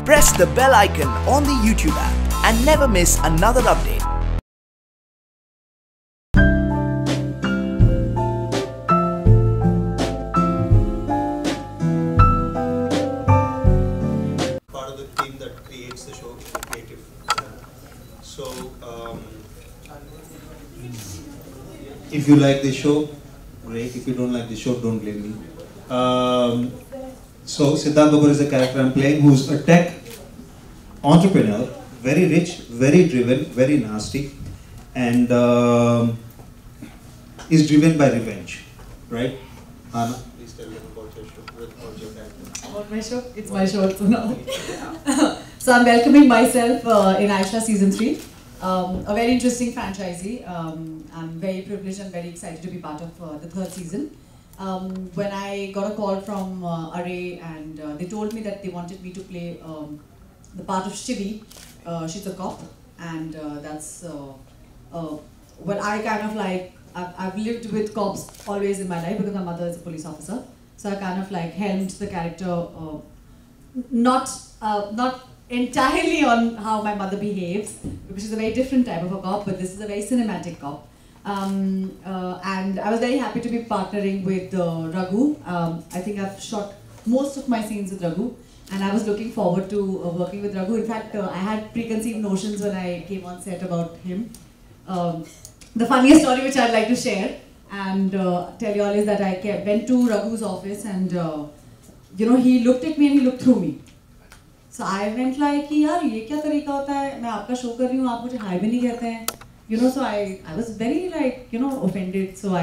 Press the bell icon on the YouTube app and never miss another update. Part of the team that creates the show, creative. So, if you like the show, great. If you don't like the show, don't blame me. So, Siddharth Babur is the character I'm playing, who's a tech entrepreneur, very rich, very driven, very nasty, and is driven by revenge, right? Anna, please tell them about your show, about your character. About my show? It's my show also now. So I'm welcoming myself in Aisha Season 3. A very interesting franchisee. I'm very privileged and very excited to be part of the 3rd season. When I got a call from Array and they told me that they wanted me to play the part of Shivi. She's a cop, and that's what I kind of like. I've lived with cops always in my life because my mother is a police officer. So I kind of like helmed the character, not entirely on how my mother behaves, because she's a very different type of a cop, but this is a very cinematic cop. And I was very happy to be partnering with Raghu. I think I've shot most of my scenes with Raghu, and I was looking forward to working with Raghu. In fact, I had preconceived notions when I came on set about him. The funniest story which I'd like to share and tell you all is that I went to Raghu's office, and you know, he looked at me and he looked through me. So I went like, यार ये क्या तरीका होता है? मैं आपका show कर रही हूँ, आप मुझे हाय भी नहीं कहते हैं. You know, so I was very like, you know, offended. So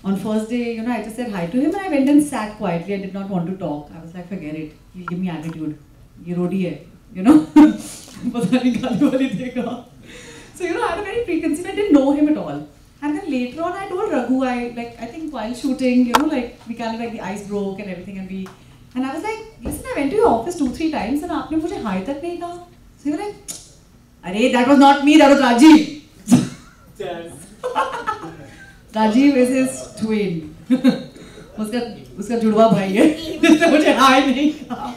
on first day, you know, I just said hi to him and I went and sat quietly. I did not want to talk. I was like, forget it. He'll give me attitude. ये रोडी है, you know. पता नहीं गाली वाली देगा. So you know, I had a very preconceived. I didn't know him at all. And then later on, I told Raghu, I think while shooting, you know, like we kind of like the ice broke and everything, and I was like, listen, I went to your office 2-3 times and आपने मुझे हाय तक नहीं कहा. So you were like, अरे that was not me, that was Rajiv. Rajiv is his twin. उसका जुड़वा भाई है जिसने मुझे हाय नहीं कहा.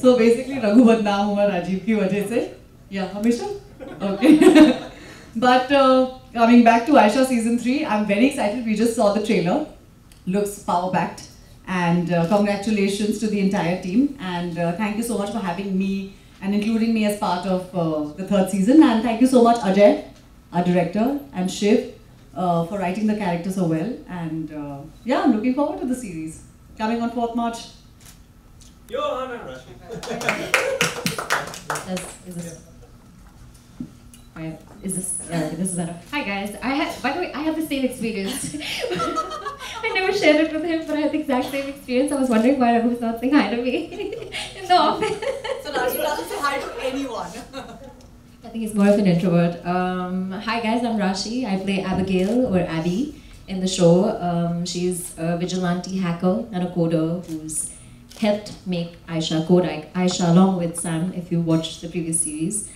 So basically रघु बदनाम हुआ राजीव की वजह से. Yeah, हमेशा. Okay. But coming back to Aisha Season 3, I'm very excited. We just saw the trailer. Looks power-packed. And congratulations to the entire team. And thank you so much for having me and including me as part of the 3rd season. And thank you so much, Ajay, our director, and Shiv for writing the character so well. And yeah, I'm looking forward to the series. Coming on 4th March. This is better. Hi guys, by the way, I have the same experience. I never shared it with him, but I had the exact same experience. I was wondering why Raghu was not saying hi to me in the office. So Rajiv doesn't say hi to anyone. I think he's more of an introvert. Hi guys, I'm Rashi. I play Abigail, or Abby, in the show. She's a vigilante hacker and a coder who's helped make Aisha code Aisha along with Sam, if you watched the previous series.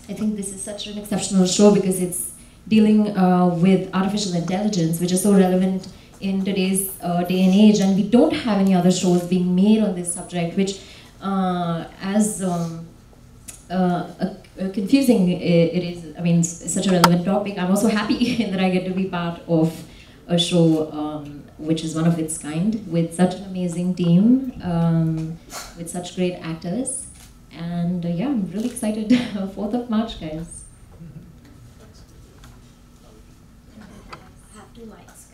I think this is such an exceptional show because it's dealing with artificial intelligence, which is so relevant in today's day and age, and we don't have any other shows being made on this subject, which as confusing it is. I mean, it's such a relevant topic. I'm also happy that I get to be part of a show which is one of its kind, with such an amazing team, with such great actors. And yeah, I'm really excited. 4th of March, guys. Have 2 mics,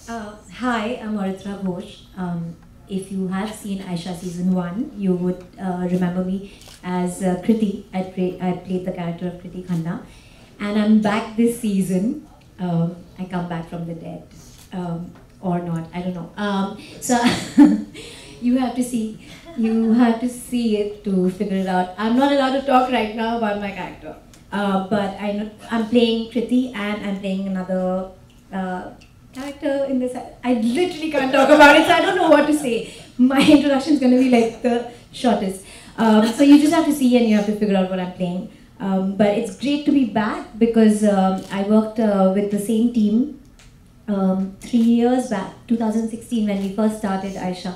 guys. Hi, I'm Aritra Ghosh. If you have seen Aisha Season 1, you would remember me as Kriti. I played the character of Kriti Khanna. And I'm back this season. I come back from the dead. Or not, I don't know. So you have to see. You have to see it to figure it out. I'm not allowed to talk right now about my character. But I'm playing Kriti and I'm playing another character in this. I literally can't talk about it, so I don't know what to say. My introduction is going to be like the shortest. So you just have to see and you have to figure out what I'm playing. But it's great to be back because I worked with the same team 3 years back, 2016, when we first started Aisha.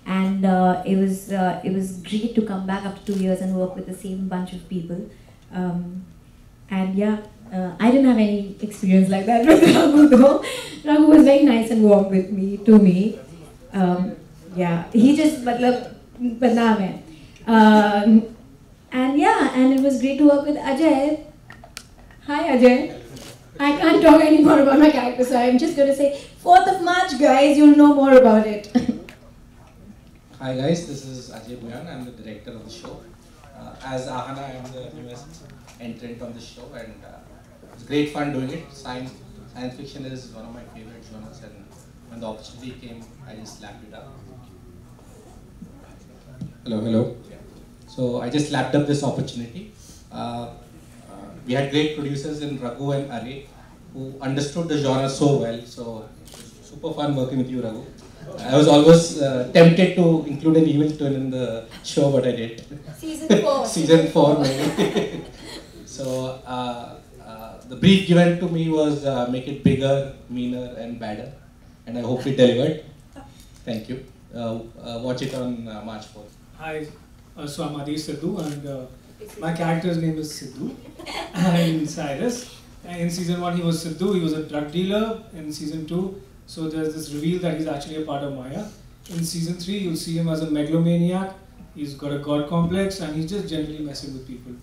and it was great to come back after 2 years and work with the same bunch of people. And yeah, I didn't have any experience like that with Raghu though. Raghu was very nice and warm with me, to me. Yeah, he just badnaam hai. And yeah, and it was great to work with Ajay. Hi Ajay. I can't talk anymore about my character, so I'm just going to say 4th of March, guys, you'll know more about it. Hi guys, this is Ajay Bhuyan. I'm the director of the show. As Ahana, I'm the newest entrant on the show, and it's great fun doing it. Science fiction is one of my favorite genres, and when the opportunity came, I just lapped it up. Hello. Yeah. So I just lapped up this opportunity. We had great producers in Raghu and Are who understood the genre so well. So super fun working with you, Raghu. I was almost tempted to include an evil twin in the show, but I did. Season 4. Season 4, maybe. So the brief given to me was make it bigger, meaner, and badder, and I hope we delivered. Thank you. Watch it on March 4th. Hi, so I'm Adi Sidhu, and my character's name is Sidhu. I'm Cyrus. And in season 1, he was Sidhu. He was a drug dealer. In season 2, so there's this reveal that he's actually a part of Maya. In season 3, you'll see him as a megalomaniac. He's got a god complex, and he's just generally messing with people.